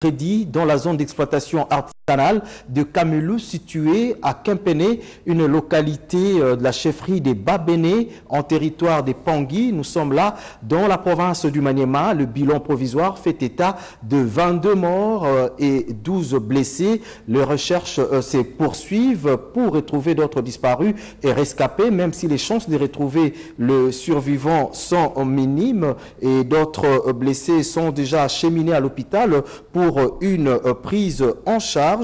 Crédit dans la zone d'exploitation artisanale de Kamelu située à Kempene, une localité de la chefferie des Babéné en territoire des Pangui. Nous sommes là dans la province du Maniema. Le bilan provisoire fait état de 22 morts et 12 blessés. Les recherches se poursuivent pour retrouver d'autres disparus et rescapés, même si les chances de retrouver le survivant sont minimes et d'autres blessés sont déjà acheminés à l'hôpital pour une prise en charge.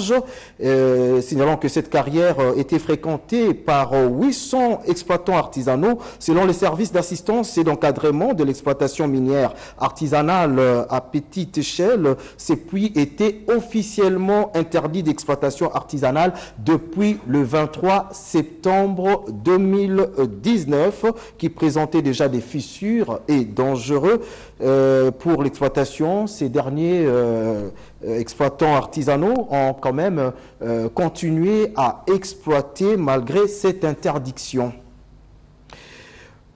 Signalons que cette carrière était fréquentée par 800 exploitants artisanaux. Selon les services d'assistance et d'encadrement de l'exploitation minière artisanale à petite échelle, ces puits étaient officiellement interdits d'exploitation artisanale depuis le 23 septembre 2019, qui présentaient déjà des fissures et dangereux pour l'exploitation. Ces derniers exploitants artisanaux ont quand même continué à exploiter malgré cette interdiction.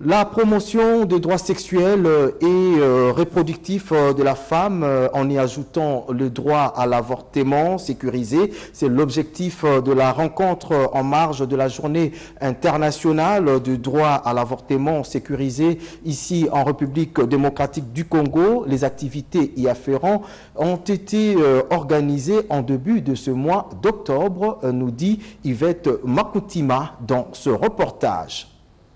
La promotion des droits sexuels et reproductifs de la femme en y ajoutant le droit à l'avortement sécurisé, c'est l'objectif de la rencontre en marge de la journée internationale du droit à l'avortement sécurisé ici en République démocratique du Congo. Les activités y afférentes ont été organisées en début de ce mois d'octobre, nous dit Yvette Makutima dans ce reportage.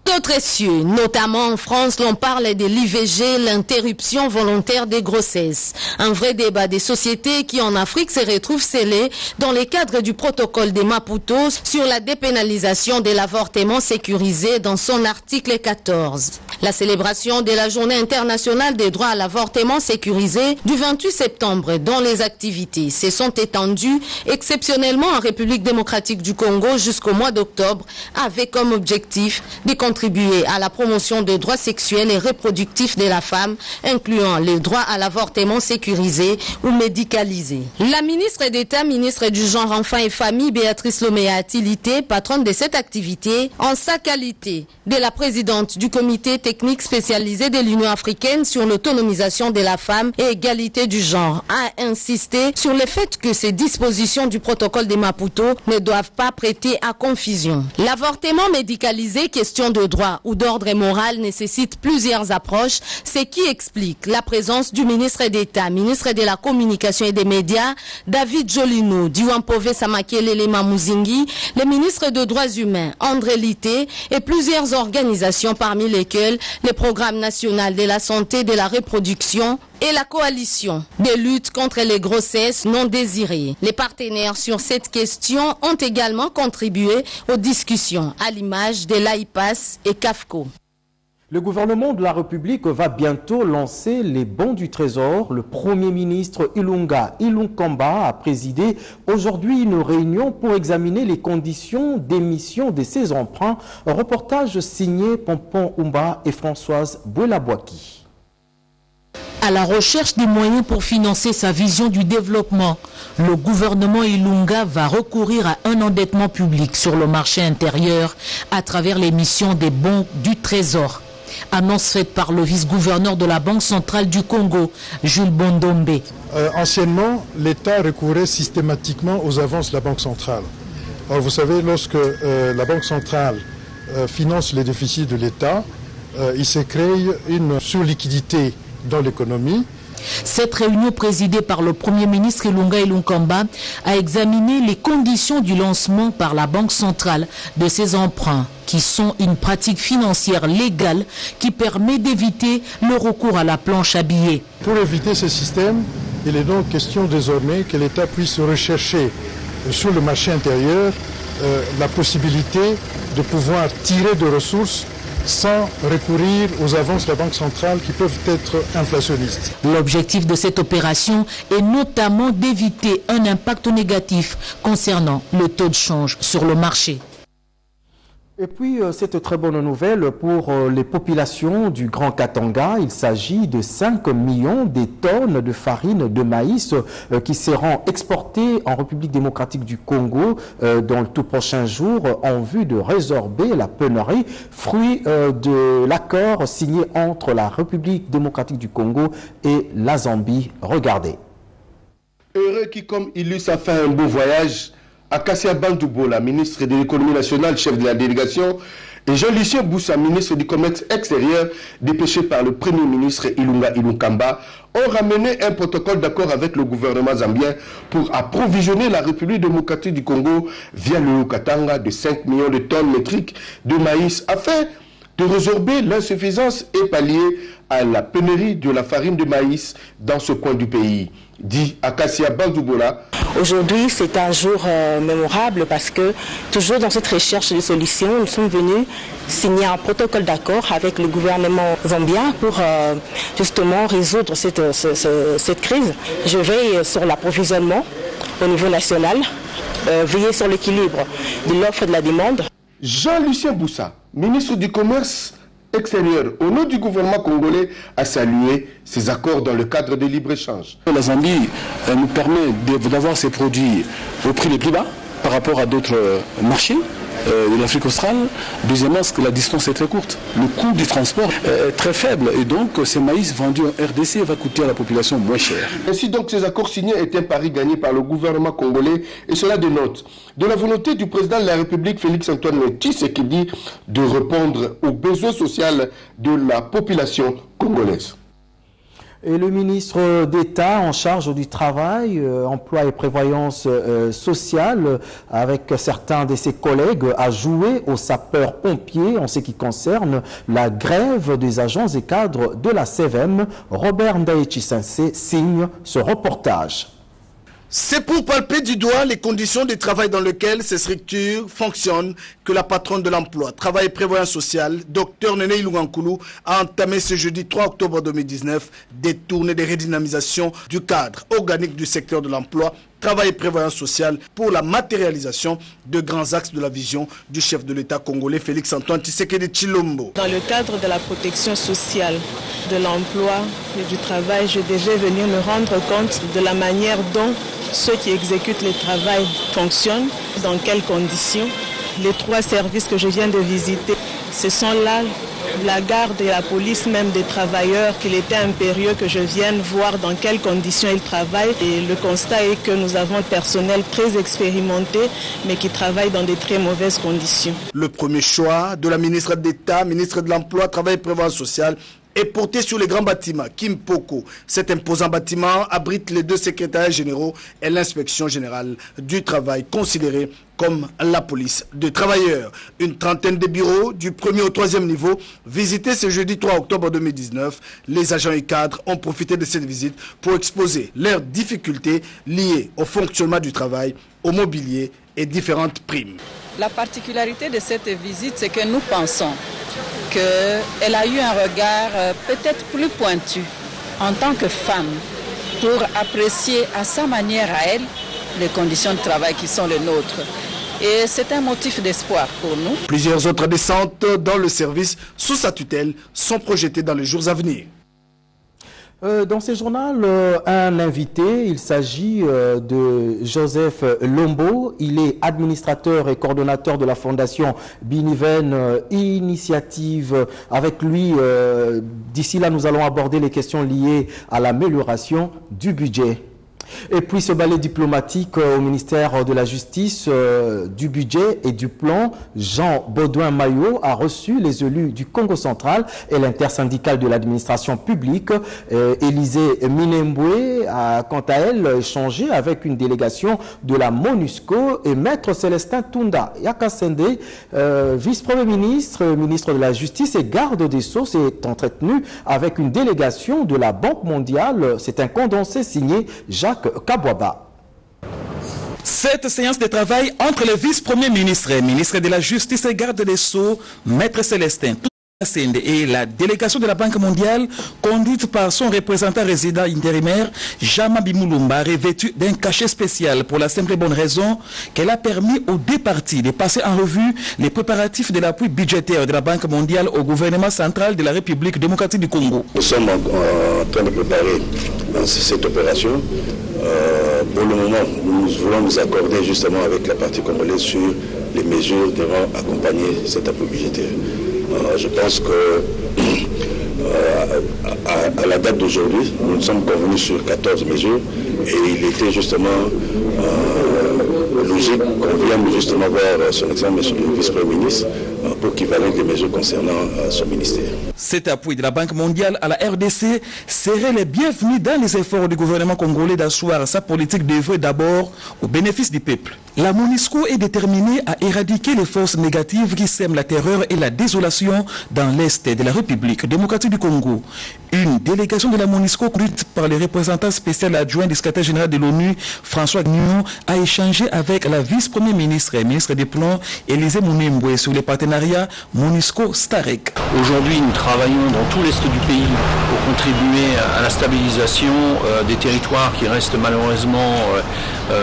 D'autres cieux, notamment en France, l'on parle de l'IVG, l'interruption volontaire des grossesses. Un vrai débat des sociétés qui en Afrique se retrouve scellé dans le cadre du protocole de Maputo sur la dépénalisation de l'avortement sécurisé dans son article 14. La célébration de la journée internationale des droits à l'avortement sécurisé du 28 septembre dont les activités se sont étendues exceptionnellement en République démocratique du Congo jusqu'au mois d'octobre avec comme objectif de contribuer à la promotion des droits sexuels et reproductifs de la femme, incluant les droits à l'avortement sécurisé ou médicalisé. La ministre d'État, ministre du Genre, Enfants et Famille, Béatrice Lomea Atilité, patronne de cette activité, en sa qualité de la présidente du comité technique spécialisé de l'Union africaine sur l'autonomisation de la femme et égalité du genre, a insisté sur le fait que ces dispositions du protocole de Maputo ne doivent pas prêter à confusion. L'avortement médicalisé, question de droit ou d'ordre moral, nécessite plusieurs approches, ce qui explique la présence du ministre d'État, ministre de la Communication et des Médias, David Jolino, Diwampove Samakelele Mamouzingi, le ministre des Droits Humains, André Lité, et plusieurs organisations parmi lesquelles le Programme national de la santé et de la reproduction et la coalition de lutte contre les grossesses non désirées. Les partenaires sur cette question ont également contribué aux discussions, à l'image de l'AIPAS et CAFCO. Le gouvernement de la République va bientôt lancer les bons du Trésor. Le Premier ministre Ilunga Ilunkamba a présidé aujourd'hui une réunion pour examiner les conditions d'émission de ces emprunts. Un reportage signé Pompon Umba et Françoise Bouelabouaki. À la recherche des moyens pour financer sa vision du développement, le gouvernement Ilunga va recourir à un endettement public sur le marché intérieur à travers l'émission des bons du Trésor. Annonce faite par le vice-gouverneur de la Banque centrale du Congo, Jules Bondombe. Anciennement, l'État recourait systématiquement aux avances de la Banque centrale. Alors vous savez, lorsque la Banque centrale finance les déficits de l'État, il se crée une surliquidité dans l'économie. Cette réunion présidée par le Premier ministre Ilunga Ilunkamba a examiné les conditions du lancement par la Banque centrale de ces emprunts, qui sont une pratique financière légale qui permet d'éviter le recours à la planche à billets. Pour éviter ce système, il est donc question désormais que l'État puisse rechercher sur le marché intérieur la possibilité de pouvoir tirer de ressources sans recourir aux avances de la Banque centrale qui peuvent être inflationnistes. L'objectif de cette opération est notamment d'éviter un impact négatif concernant le taux de change sur le marché. Et puis, cette très bonne nouvelle pour les populations du Grand Katanga. Il s'agit de 5 millions de tonnes de farine de maïs qui seront exportées en République démocratique du Congo dans le tout prochain jour en vue de résorber la pénurie, fruit de l'accord signé entre la République démocratique du Congo et la Zambie. Regardez. Heureux qui, comme illustre, a fait un beau voyage. Akasia Bandoubo, la ministre de l'économie nationale, chef de la délégation, et Jean-Lucien Boussa, ministre du commerce extérieur, dépêché par le premier ministre Ilunga Ilunkamba, ont ramené un protocole d'accord avec le gouvernement zambien pour approvisionner la République démocratique du Congo via le Haut-Katanga de 5 millions de tonnes métriques de maïs afin de résorber l'insuffisance et pallier à la pénurie de la farine de maïs dans ce coin du pays, dit Akasia Bandoubola. Aujourd'hui, c'est un jour mémorable parce que, toujours dans cette recherche de solutions, nous sommes venus signer un protocole d'accord avec le gouvernement zambien pour justement résoudre cette crise. Je veille sur l'approvisionnement au niveau national, veiller sur l'équilibre de l'offre et de la demande. Jean-Lucien Boussa, ministre du Commerce extérieur, au nom du gouvernement congolais, a salué ces accords dans le cadre des libre-échanges. La Zambie nous permet d'avoir ces produits au prix les plus bas par rapport à d'autres marchés de l'Afrique australe. Deuxièmement, parce que la distance est très courte. Le coût du transport est très faible et donc ces maïs vendus en RDC va coûter à la population moins cher. Ainsi donc, ces accords signés étaient un pari gagné par le gouvernement congolais et cela dénote de la volonté du président de la République, Félix-Antoine Tshisekedi, de répondre aux besoins sociaux de la population congolaise. Et le ministre d'État en charge du travail, emploi et prévoyance sociale, avec certains de ses collègues, a joué aux sapeurs-pompiers en ce qui concerne la grève des agents et cadres de la CVM. Robert Ndaïchi-Sensé signe ce reportage. C'est pour palper du doigt les conditions de travail dans lesquelles ces structures fonctionnent que la patronne de l'emploi, travail et prévoyance sociale, Dr Nene Ilungankoulou, a entamé ce jeudi 3 octobre 2019 des tournées de redynamisation du cadre organique du secteur de l'emploi, travail et prévoyance sociale pour la matérialisation de grands axes de la vision du chef de l'État congolais Félix-Antoine Tshisekedi Tshilombo. Dans le cadre de la protection sociale, de l'emploi et du travail, je devais venir me rendre compte de la manière dont ceux qui exécutent le travail fonctionnent, dans quelles conditions. Les 3 services que je viens de visiter, ce sont là la garde et la police même des travailleurs, qu'il était impérieux que je vienne voir dans quelles conditions ils travaillent. Et le constat est que nous avons un personnel très expérimenté, mais qui travaille dans de très mauvaises conditions. Le premier choix de la ministre d'État, ministre de l'Emploi, Travail et Prévoyance sociale, est porté sur les grands bâtiments, Kimpoko. Cet imposant bâtiment abrite les 2 secrétariats généraux et l'inspection générale du travail, considérée comme la police de travailleurs. Une trentaine de bureaux du 1er au 3e niveau visités ce jeudi 3 octobre 2019. Les agents et cadres ont profité de cette visite pour exposer leurs difficultés liées au fonctionnement du travail, au mobilier et différentes primes. La particularité de cette visite, c'est que nous pensons qu'elle a eu un regard peut-être plus pointu en tant que femme pour apprécier à sa manière à elle les conditions de travail qui sont les nôtres. Et c'est un motif d'espoir pour nous. Plusieurs autres descentes dans le service sous sa tutelle sont projetées dans les jours à venir. Dans ce journal, un invité, il s'agit de Joseph Lombo. Il est administrateur et coordonnateur de la fondation Biniven Initiative. Avec lui, d'ici là, nous allons aborder les questions liées à l'amélioration du budget. Et puis ce balai diplomatique au ministère de la Justice, du budget et du plan, Jean Baudouin Maillot a reçu les élus du Congo central et l'intersyndicale de l'administration publique. Élisée Minembwe a quant à elle échangé avec une délégation de la MONUSCO et Maître Célestin Tunda Yakasende, vice-premier ministre, ministre de la Justice et garde des Sceaux, s'est entretenu avec une délégation de la Banque mondiale. C'est un condensé signé Jacques Kabwaba. Cette séance de travail entre le vice-premier ministre, ministre de la Justice et garde des Sceaux, Maître Célestin et la délégation de la Banque mondiale, conduite par son représentant résident intérimaire, Jama Bimulumba, revêtu d'un cachet spécial pour la simple et bonne raison qu'elle a permis aux 2 parties de passer en revue les préparatifs de l'appui budgétaire de la Banque mondiale au gouvernement central de la République démocratique du Congo. Nous sommes en train de préparer cette opération. Pour le moment, nous voulons nous accorder justement avec la partie congolaise sur les mesures devant accompagner cet appui budgétaire. Je pense que à la date d'aujourd'hui, nous sommes convenus sur 14 mesures Et il était justement logique qu'on vienne justement voir son excellence, monsieur le vice-premier ministre, pour qu'il valide les mesures concernant son ministère. Cet appui de la Banque mondiale à la RDC serait le bienvenu dans les efforts du gouvernement congolais d'asseoir sa politique d'œuvrer d'abord au bénéfice du peuple. La MONUSCO est déterminée à éradiquer les forces négatives qui sèment la terreur et la désolation dans l'Est de la République démocratique du Congo. Une délégation de la MONUSCO, conduite par le représentant spécial adjoint du secrétaire général de l'ONU, François Gnion, a échangé avec la vice-première ministre et ministre des Plans, Élisée Mounemboué, sur les partenariats MONUSCO-STAREC. Aujourd'hui, nous travaillons dans tout l'Est du pays pour contribuer à la stabilisation des territoires qui restent malheureusement,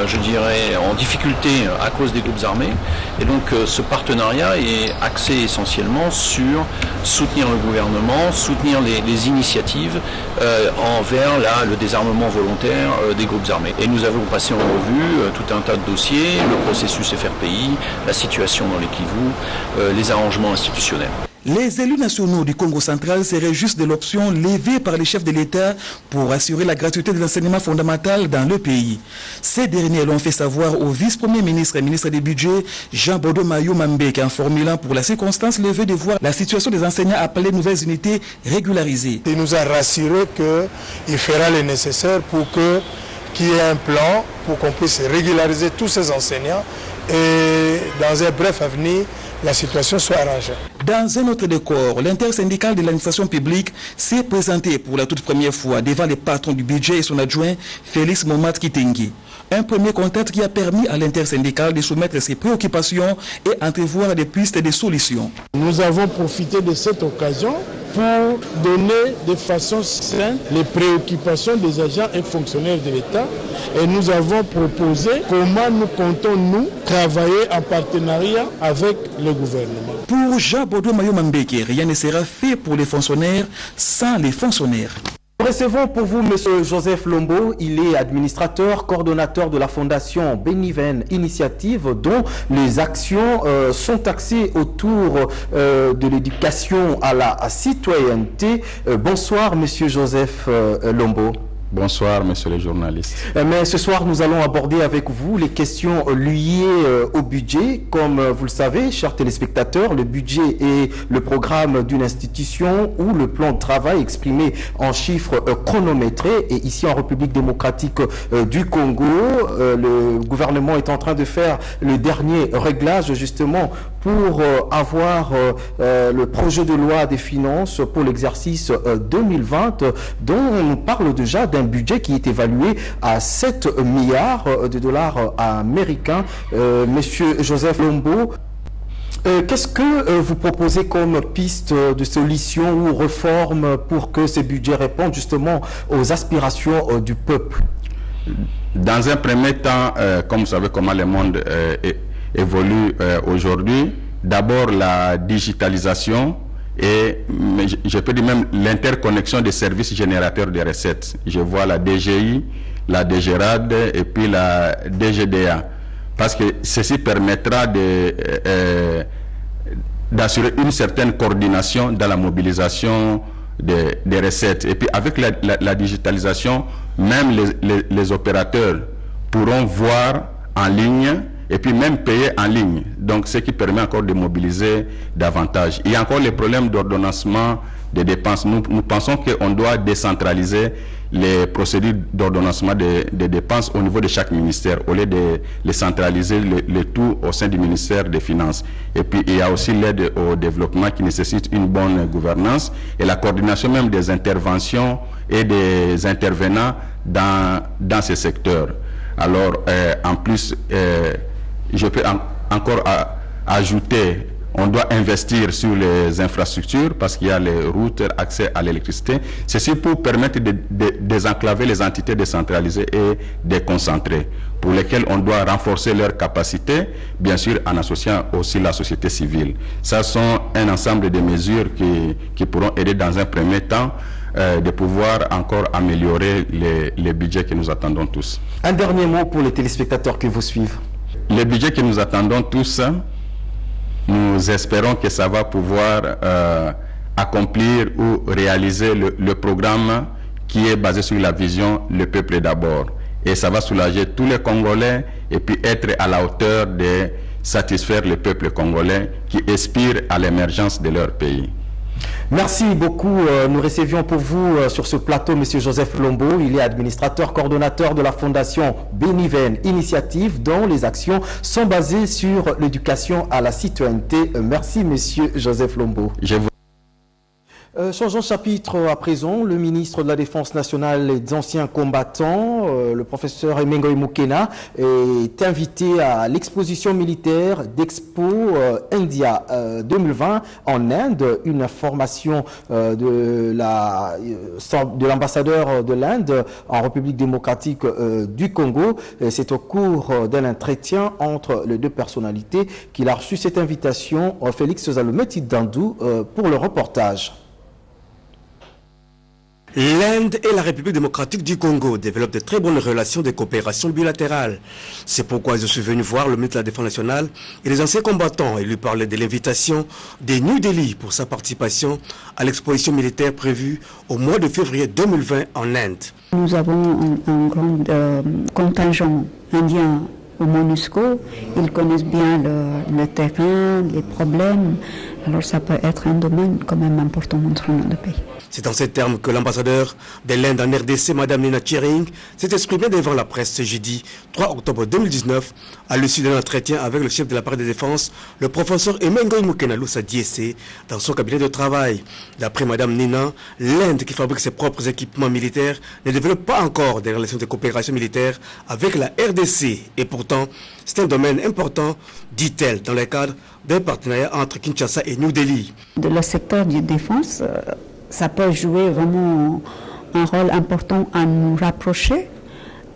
je dirais, en difficulté à cause des groupes armés. Et donc ce partenariat est axé essentiellement sur soutenir le gouvernement, soutenir les initiatives envers le désarmement volontaire des groupes armés. Et nous avons passé en revue tout un tas de dossiers, le processus FRPI, la situation dans les Kivu, les arrangements institutionnels. Les élus nationaux du Congo central se réjouissent de l'option levée par les chefs de l'État pour assurer la gratuité de l'enseignement fondamental dans le pays. Ces derniers l'ont fait savoir au vice-premier ministre et ministre du Budget, Jean-Bodo Mayo Mambek, en formulant pour la circonstance levée de voir la situation des enseignants appelés nouvelles unités régularisées. Il nous a rassuré qu'il fera le nécessaire pour qu'il y ait un plan pour qu'on puisse régulariser tous ces enseignants et dans un bref avenir, la situation soit arrangée. Dans un autre décor, l'intersyndical de l'administration publique s'est présenté pour la toute première fois devant les patrons du budget et son adjoint Félix Momad Kitengui. Un premier contact qui a permis à l'intersyndical de soumettre ses préoccupations et entrevoir des pistes de solutions. Nous avons profité de cette occasion pour donner de façon simple les préoccupations des agents et fonctionnaires de l'État et nous avons proposé comment nous comptons nous travailler en partenariat avec le gouvernement. Pour Jean-Bodo Mayo Mambeke, rien ne sera fait pour les fonctionnaires sans les fonctionnaires. Nous recevons pour vous M. Joseph Lombo. Il est administrateur, coordonnateur de la fondation Beniven Initiative, dont les actions sont axées autour de l'éducation à la citoyenneté. Bonsoir M. Joseph Lombo. Bonsoir, monsieur les journalistes. Mais ce soir, nous allons aborder avec vous les questions liées au budget. Comme vous le savez, chers téléspectateurs, le budget est le programme d'une institution ou le plan de travail exprimé en chiffres chronométrés. Et ici, en République démocratique du Congo, le gouvernement est en train de faire le dernier réglage, justement, pour avoir le projet de loi des finances pour l'exercice 2020, dont on parle déjà d'un budget qui est évalué à 7 milliards de dollars américains. Monsieur Joseph Lombo, qu'est-ce que vous proposez comme piste de solution ou réforme pour que ce budget réponde justement aux aspirations du peuple? Dans un premier temps, comme vous savez comment le monde évolue aujourd'hui, d'abord la digitalisation et je peux dire même l'interconnexion des services générateurs de recettes. Je vois la DGI, la DGRAD et puis la DGDA. Parce que ceci permettra d'assurer une certaine coordination dans la mobilisation des recettes. Et puis avec la digitalisation, même les opérateurs pourront voir en ligne et puis même payer en ligne. Donc, ce qui permet encore de mobiliser davantage. Il y a encore les problèmes d'ordonnancement des dépenses. Nous pensons qu'on doit décentraliser les procédures d'ordonnancement des dépenses au niveau de chaque ministère, au lieu de les centraliser le tout au sein du ministère des Finances. Et puis, il y a aussi l'aide au développement qui nécessite une bonne gouvernance et la coordination même des interventions et des intervenants dans ces secteurs. Alors, en plus, je peux encore ajouter, on doit investir sur les infrastructures parce qu'il y a les routes, accès à l'électricité. Ceci pour permettre de désenclaver les entités décentralisées et déconcentrées, pour lesquelles on doit renforcer leurs capacités, bien sûr en associant aussi la société civile. Ça sont un ensemble de mesures qui pourront aider dans un premier temps de pouvoir encore améliorer les budgets que nous attendons tous. Un dernier mot pour les téléspectateurs qui vous suivent. Les budgets que nous attendons tous, nous espérons que ça va pouvoir accomplir ou réaliser le programme qui est basé sur la vision « Le peuple d'abord ». et ça va soulager tous les Congolais et puis être à la hauteur de satisfaire le peuple congolais qui aspire à l'émergence de leur pays. Merci beaucoup. Nous recevions pour vous sur ce plateau M. Joseph Lombo. Il est administrateur coordonnateur de la Fondation Béniven Initiative, dont les actions sont basées sur l'éducation à la citoyenneté. Merci M. Joseph Lombo. Changeons de chapitre à présent. Le ministre de la Défense nationale et des anciens combattants, le professeur Emengoy Mukena, est invité à l'exposition militaire d'Expo India 2020 en Inde. Une information de l'ambassadeur de l'Inde en République démocratique du Congo. C'est au cours d'un entretien entre les deux personnalités qu'il a reçu cette invitation. Félix Zalometi Dandou pour le reportage. L'Inde et la République démocratique du Congo développent de très bonnes relations de coopération bilatérale. C'est pourquoi je suis venu voir le ministre de la Défense nationale et les anciens combattants et lui parler de l'invitation des New Delhi pour sa participation à l'exposition militaire prévue au mois de février 2020 en Inde. Nous avons un grand contingent indien au MONUSCO. Ils connaissent bien le terrain, les problèmes. Alors ça peut être un domaine quand même important entre nos deux pays. C'est dans ces termes que l'ambassadeur de l'Inde en RDC, Mme Nina Tchering, s'est exprimée devant la presse ce jeudi 3 octobre 2019 à l'issue d'un entretien avec le chef de l'appareil de défense, le professeur Emengoy Mukena Diessé, dans son cabinet de travail. D'après Mme Nina, l'Inde, qui fabrique ses propres équipements militaires, ne développe pas encore des relations de coopération militaire avec la RDC. Et pourtant, c'est un domaine important, dit-elle, dans le cadre d'un partenariat entre Kinshasa et New Delhi. De le secteur de défense, ça peut jouer vraiment un rôle important à nous rapprocher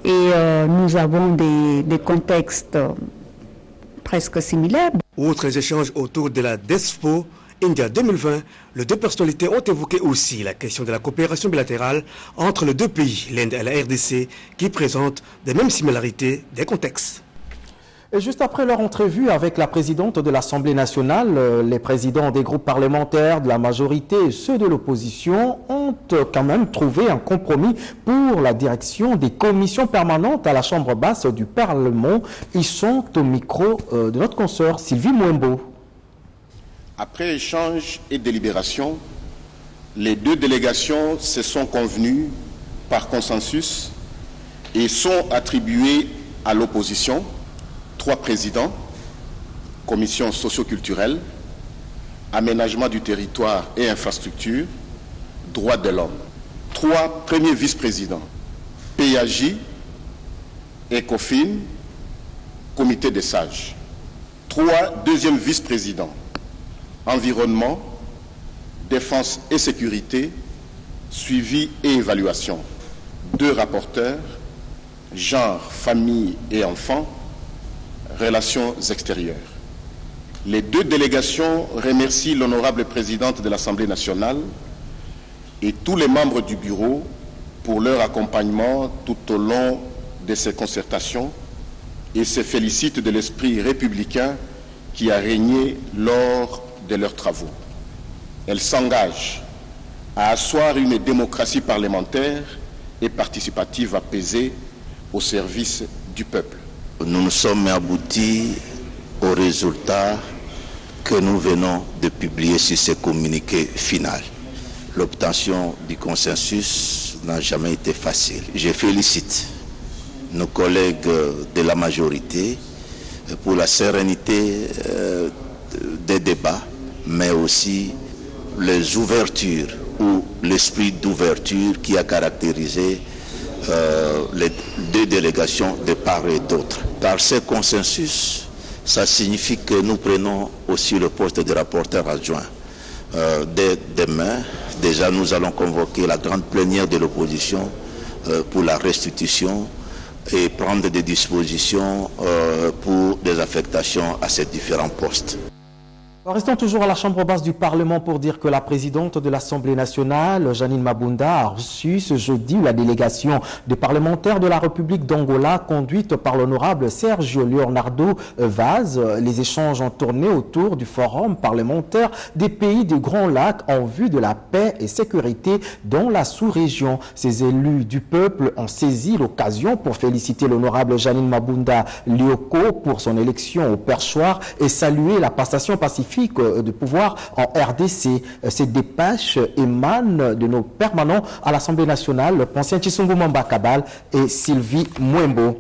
et nous avons des contextes presque similaires. Outre échanges autour de la DESFO India 2020, les deux personnalités ont évoqué aussi la question de la coopération bilatérale entre les deux pays, l'Inde et la RDC, qui présentent des mêmes similarités des contextes. Et juste après leur entrevue avec la présidente de l'Assemblée nationale, les présidents des groupes parlementaires, de la majorité et ceux de l'opposition ont quand même trouvé un compromis pour la direction des commissions permanentes à la Chambre basse du Parlement. Ils sont au micro de notre consoeur Sylvie Mwembo. Après échange et délibération, les deux délégations se sont convenues par consensus et sont attribuées à l'opposition 3 présidents, commission socio-culturelle, aménagement du territoire et infrastructure, droits de l'homme. 3 premiers vice-présidents, PAJ, ECOFIN, comité des sages. 3 deuxièmes vice-présidents, environnement, défense et sécurité, suivi et évaluation. 2 rapporteurs, genre, famille et enfants, relations extérieures. Les 2 délégations remercient l'honorable présidente de l'Assemblée nationale et tous les membres du bureau pour leur accompagnement tout au long de ces concertations et se félicitent de l'esprit républicain qui a régné lors de leurs travaux. Elles s'engagent à asseoir une démocratie parlementaire et participative apaisée au service du peuple. Nous nous sommes aboutis au résultat que nous venons de publier sur ce communiqué final. L'obtention du consensus n'a jamais été facile. Je félicite nos collègues de la majorité pour la sérénité des débats, mais aussi les ouvertures ou l'esprit d'ouverture qui a caractérisé les 2 délégations de part et d'autre. Par ce consensus, ça signifie que nous prenons aussi le poste de rapporteur adjoint. Dès demain, déjà nous allons convoquer la grande plénière de l'opposition pour la restitution et prendre des dispositions pour des affectations à ces différents postes. Restons toujours à la Chambre basse du Parlement pour dire que la présidente de l'Assemblée nationale, Janine Mabunda, a reçu ce jeudi la délégation des parlementaires de la République d'Angola conduite par l'honorable Sergio Leonardo Vaz. Les échanges ont tourné autour du forum parlementaire des pays du Grand Lac en vue de la paix et sécurité dans la sous-région. Ces élus du peuple ont saisi l'occasion pour féliciter l'honorable Janine Mabunda Lioko pour son élection au perchoir et saluer la passation pacifique de pouvoir en RDC. Ces dépêches émanent de nos permanents à l'Assemblée nationale, Poncien Tshisongo Mamba Kabal et Sylvie Mwembo.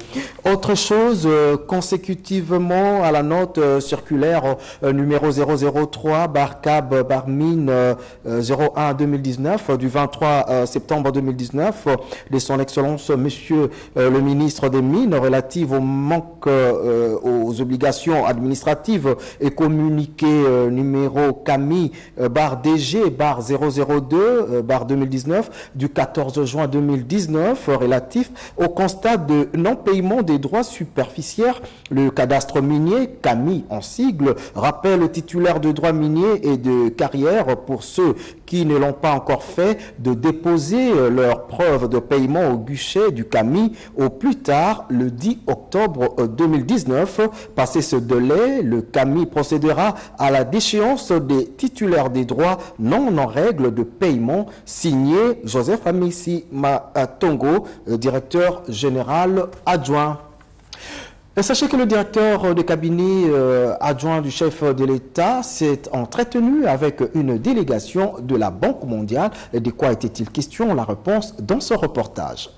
Autre chose, consécutivement à la note circulaire numéro 003 Barcab Barmine 01-2019 du 23 septembre 2019 de son Excellence Monsieur le ministre des Mines relative au manque aux obligations administratives et communiquées numéro CAMI barre DG barre 002 barre 2019 du 14 juin 2019 relatif au constat de non-paiement des droits superficiaires. Le cadastre minier, CAMI en sigle, rappelle aux titulaires de droits miniers et de carrière pour ceux qui ne l'ont pas encore fait de déposer leurs preuves de paiement au guichet du CAMI au plus tard le 10 octobre 2019. Passé ce délai, le CAMI procédera à la déchéance des titulaires des droits non en règle de paiement, signé Joseph Amissi Matongo, directeur général adjoint. Et sachez que le directeur de cabinet adjoint du chef de l'État s'est entretenu avec une délégation de la Banque mondiale. Et de quoi était-il question? La réponse dans ce reportage.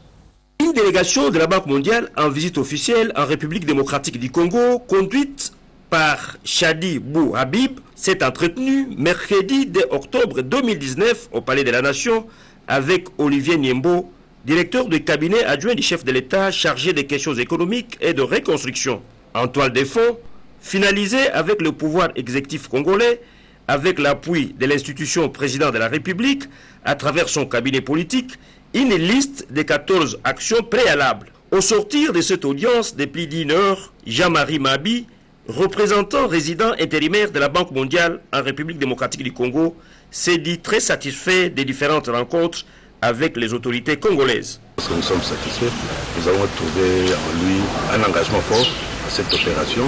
Une délégation de la Banque mondiale en visite officielle en République démocratique du Congo, conduite par Chadi Bou Habib, s'est entretenue mercredi 2 octobre 2019 au Palais de la Nation avec Olivier Niembo, directeur de cabinet adjoint du chef de l'État chargé des questions économiques et de reconstruction. En toile de fond, finalisé avec le pouvoir exécutif congolais, avec l'appui de l'institution président de la République, à travers son cabinet politique, une liste de 14 actions préalables. Au sortir de cette audience de plus d'une heure, Jean-Marie Mabi, représentant résident intérimaire de la Banque mondiale en République démocratique du Congo, s'est dit très satisfait des différentes rencontres avec les autorités congolaises. Parce que nous sommes satisfaits, nous avons trouvé en lui un engagement fort à cette opération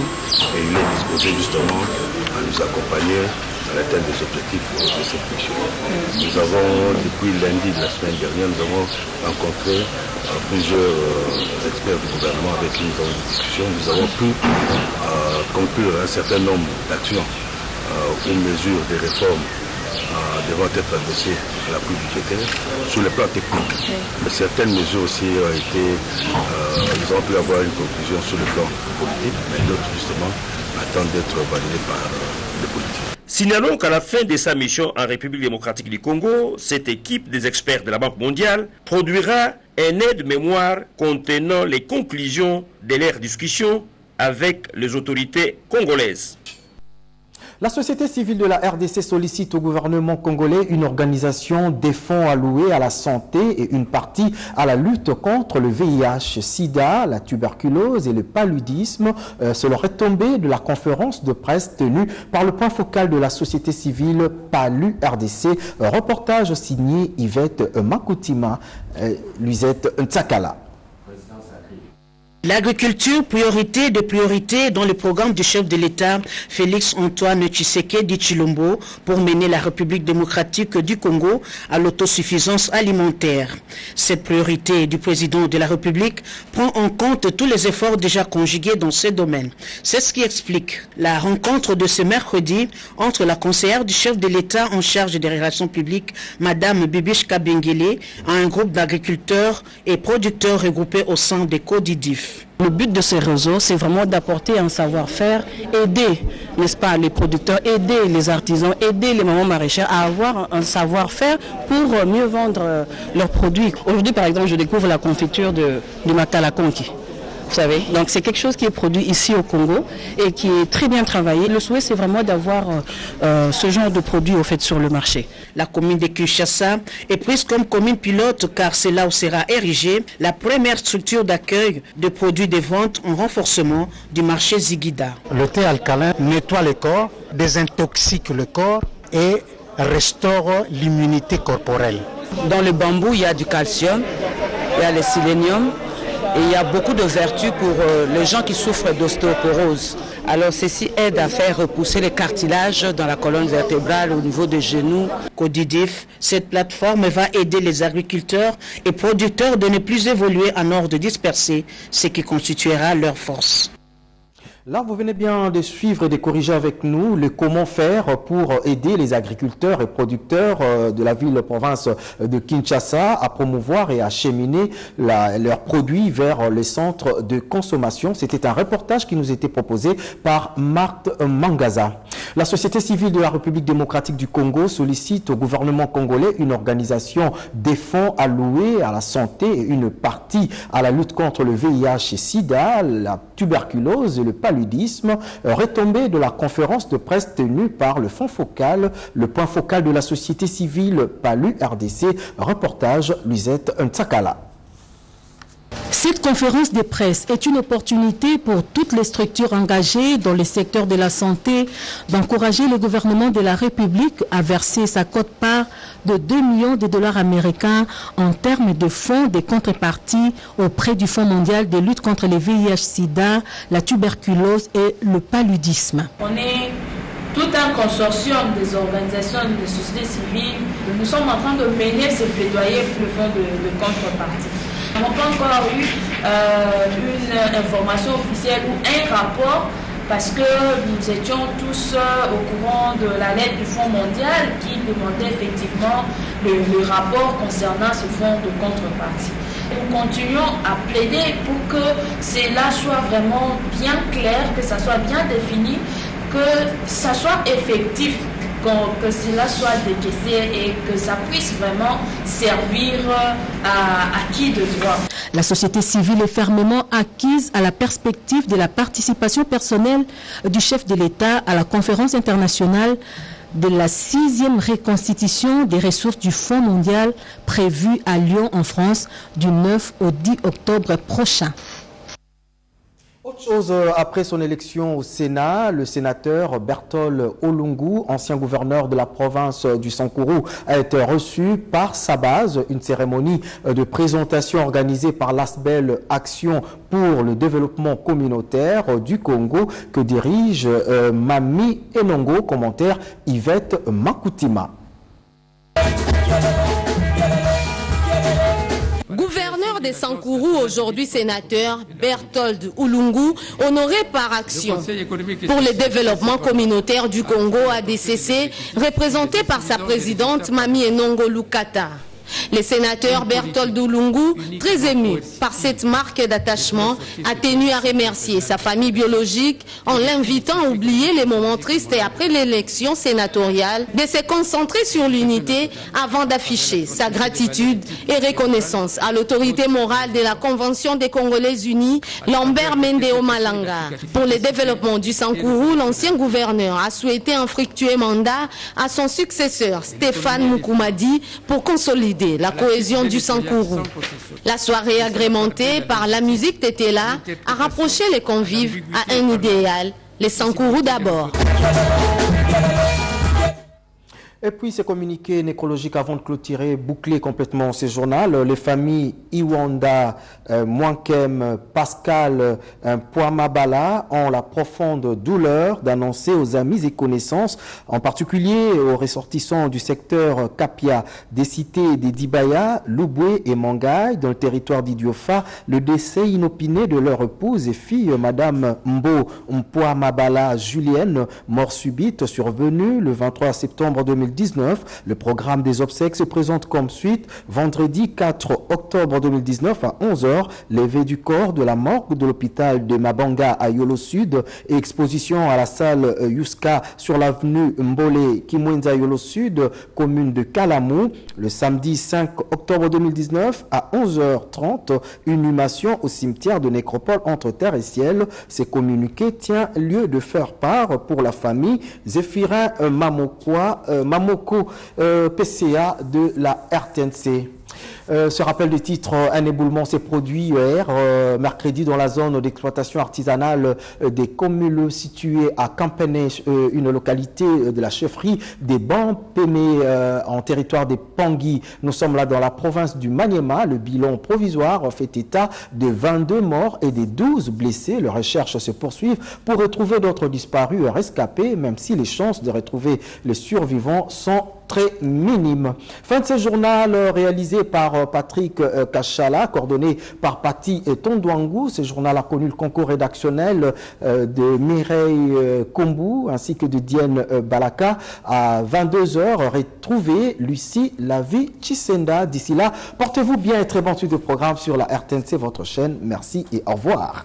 et il est disposé justement à nous accompagner à l'atteinte des objectifs de cette mission. Nous avons, depuis lundi de la semaine dernière, nous avons rencontré plusieurs experts du gouvernement avec qui nous avons des discussions. Nous avons pu conclure un certain nombre d'actions ou mesures de réformes devant être adossées à l'appui budgétaire sur le plan technique. Mais certaines mesures aussi ont été, nous avons pu avoir une conclusion sur le plan politique, mais d'autres justement attendent d'être validées par les politiques. Signalons qu'à la fin de sa mission en République démocratique du Congo, cette équipe des experts de la Banque mondiale produira un aide-mémoire contenant les conclusions de leurs discussions avec les autorités congolaises. La société civile de la RDC sollicite au gouvernement congolais une organisation des fonds alloués à la santé et une partie à la lutte contre le VIH, SIDA, la tuberculose et le paludisme. C'est le retombé de la conférence de presse tenue par le point focal de la société civile PALU RDC. Reportage signé Yvette Makoutima, Luisette Ntsakala. L'agriculture, priorité de priorité dans le programme du chef de l'État, Félix Antoine Tshisekedi Tshilombo, pour mener la République démocratique du Congo à l'autosuffisance alimentaire. Cette priorité du président de la République prend en compte tous les efforts déjà conjugués dans ce domaine. C'est ce qui explique la rencontre de ce mercredi entre la conseillère du chef de l'État en charge des relations publiques, Madame Bibiche Kabengele, et un groupe d'agriculteurs et producteurs regroupés au sein des CODIDIF. Le but de ces réseaux, c'est vraiment d'apporter un savoir-faire, aider, n'est-ce pas, les producteurs, aider les artisans, aider les mamans maraîchères à avoir un savoir-faire pour mieux vendre leurs produits. Aujourd'hui, par exemple, je découvre la confiture du Makala Konki. Vous savez, donc c'est quelque chose qui est produit ici au Congo et qui est très bien travaillé. Le souhait, c'est vraiment d'avoir ce genre de produit au fait sur le marché. La commune de Kinshasa est prise comme commune pilote car c'est là où sera érigée la première structure d'accueil de produits de vente en renforcement du marché Ziguida. Le thé alcalin nettoie le corps, désintoxique le corps et restaure l'immunité corporelle. Dans le bambou, il y a du calcium, il y a le sélénium et il y a beaucoup de vertus pour les gens qui souffrent d'ostéoporose. Alors ceci aide à faire repousser les cartilages dans la colonne vertébrale au niveau des genoux. Codidif, cette plateforme va aider les agriculteurs et producteurs de ne plus évoluer en ordre dispersé, ce qui constituera leur force. Là, vous venez bien de suivre et de corriger avec nous le comment faire pour aider les agriculteurs et producteurs de la ville-province de Kinshasa à promouvoir et à acheminer leurs produits vers les centres de consommation. C'était un reportage qui nous était proposé par Marthe Mangaza. La société civile de la République démocratique du Congo sollicite au gouvernement congolais une organisation des fonds alloués à la santé et une partie à la lutte contre le VIH et SIDA, la tuberculose et le paludisme, retombée de la conférence de presse tenue par le point focal de la société civile PALU RDC. Reportage Luisette Ntsakala. Cette conférence de presse est une opportunité pour toutes les structures engagées dans le secteur de la santé d'encourager le gouvernement de la République à verser sa quote-part de 2 millions de dollars américains en termes de fonds de contrepartie auprès du Fonds mondial de lutte contre le VIH-Sida, la tuberculose et le paludisme. On est tout un consortium des organisations de société civile. Nous sommes en train de mener ce plaidoyer pour le fonds de contrepartie. Nous n'avons pas encore eu une information officielle ou un rapport parce que nous étions tous au courant de la lettre du Fonds mondial qui demandait effectivement le rapport concernant ce fonds de contrepartie. Nous continuons à plaider pour que cela soit vraiment bien clair, que ça soit bien défini, que ça soit effectif, que cela soit décaissé et que ça puisse vraiment servir à qui de droit. La société civile est fermement acquise à la perspective de la participation personnelle du chef de l'État à la conférence internationale de la 6e reconstitution des ressources du Fonds mondial prévue à Lyon en France du 9 au 10 octobre prochain. Autre chose, après son élection au Sénat, le sénateur Berthold Olungu, ancien gouverneur de la province du Sankourou, a été reçu par sa base. Une cérémonie de présentation organisée par l'ASBEL Action pour le développement communautaire du Congo que dirige Mami Enongo. Commentaire Yvette Makutima. Gouverneur des Sankourou, aujourd'hui sénateur, Berthold Olungu, honoré par Action pour le développement communautaire du Congo ADCC, représenté par sa présidente Mami Enongo Lukata. Le sénateur Berthold Olungu, très ému par cette marque d'attachement, a tenu à remercier sa famille biologique en l'invitant à oublier les moments tristes et après l'élection sénatoriale, de se concentrer sur l'unité avant d'afficher sa gratitude et reconnaissance à l'autorité morale de la Convention des Congolais Unis, Lambert Mendeo Malanga. Pour le développement du Sankourou, l'ancien gouverneur a souhaité un fructueux mandat à son successeur Stéphane Mukumadi pour consolider la cohésion du Sankourou. La soirée agrémentée par la musique Tétéla a rapproché les convives à un idéal, les Sankourou d'abord. Et puis, ces communiqués nécrologiques avant de clôturer, boucler complètement ce journal. Les familles Iwanda, Mwankem, Pascal, Poamabala ont la profonde douleur d'annoncer aux amis et connaissances, en particulier aux ressortissants du secteur Kapia, des cités des Dibaya, Louboué et Mangaï, dans le territoire d'Idiofa, le décès inopiné de leur épouse et fille, Madame Mbo Poamabala Julienne, mort subite, survenue le 23 septembre 2020 2019. Le programme des obsèques se présente comme suite. Vendredi 4 octobre 2019 à 11h, levée du corps de la morgue de l'hôpital de Mabanga à Yolo Sud et exposition à la salle Yuska sur l'avenue Mbole Kimwenza Yolo Sud, commune de Kalamou. Le samedi 5 octobre 2019 à 11h30, inhumation au cimetière de nécropole entre terre et ciel. Ces communiqués tient lieu de faire part pour la famille Zéphirin Mamoko PCA de la RTNC. Ce rappel de titre, un éboulement s'est produit hier, mercredi, dans la zone d'exploitation artisanale des Commules située à Campene, une localité de la chefferie des Bampémé en territoire des Pangui. Nous sommes là dans la province du Maniema. Le bilan provisoire fait état de 22 morts et des 12 blessés. Les recherches se poursuivent pour retrouver d'autres disparus et rescapés, même si les chances de retrouver les survivants sont très minime. Fin de ce journal réalisé par Patrick Kachala, coordonné par Pati Tondouangou. Ce journal a connu le concours rédactionnel de Mireille Kombu ainsi que de Diane Balaka. À 22h, retrouvez Lucie Lavi Chisenda. D'ici là, portez-vous bien et très bon suite de programme sur la RTNC, votre chaîne. Merci et au revoir.